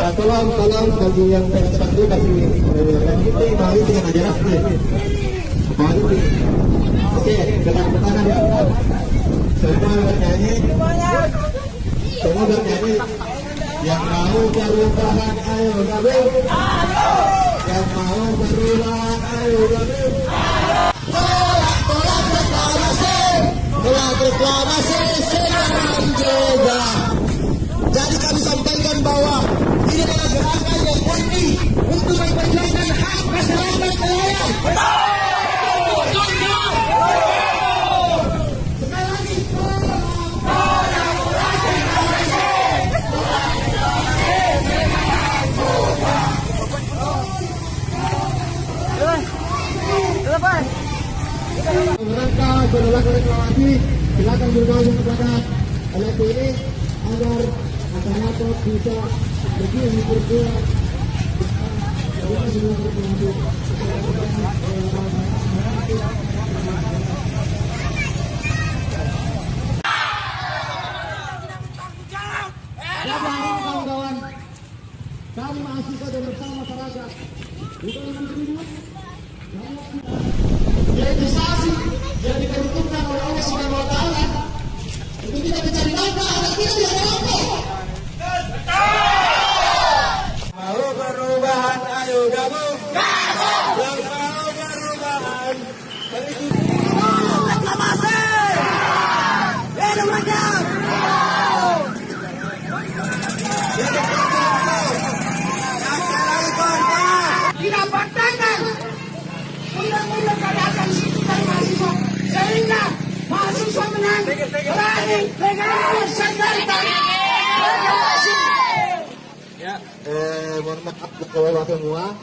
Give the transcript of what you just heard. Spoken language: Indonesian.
Tolong bagi yang sepatu kasih dan kita balik dengan aja lah. Balik. Oke, ketahanan ya. Semua bernyanyi. Semua bernyanyi. Yang mau perubahan ayo gabung. Yang mau perubahan ayo gabung. Tolak reklamasi. Tolak reklamasi sekarang juga. Jadi kami sampaikan bahwa ini adalah gerakan yang murni untuk memperjuangkan hak masyarakat nelayan. Mereka menolak reklamasi, silakan bergabung kepada LPD agar masyarakat bisa pergi berbuat. Kawan-kawan, kami mahasiswa dan bersama masyarakat legislasi yang ditentukan oleh Allah Subhanahu wa taala untuk kita mencari nafkah agar kita bisa mampu. Mau perubahan ayo gabung. Yang mau perubahan reklamasi. Hidup rakyat. Kita paksakan undang-undang keadaan situ dari mahasiswa sehingga mahasiswa menang berani legalisasi reklamasi. Ya, mohon maaf kepada semua.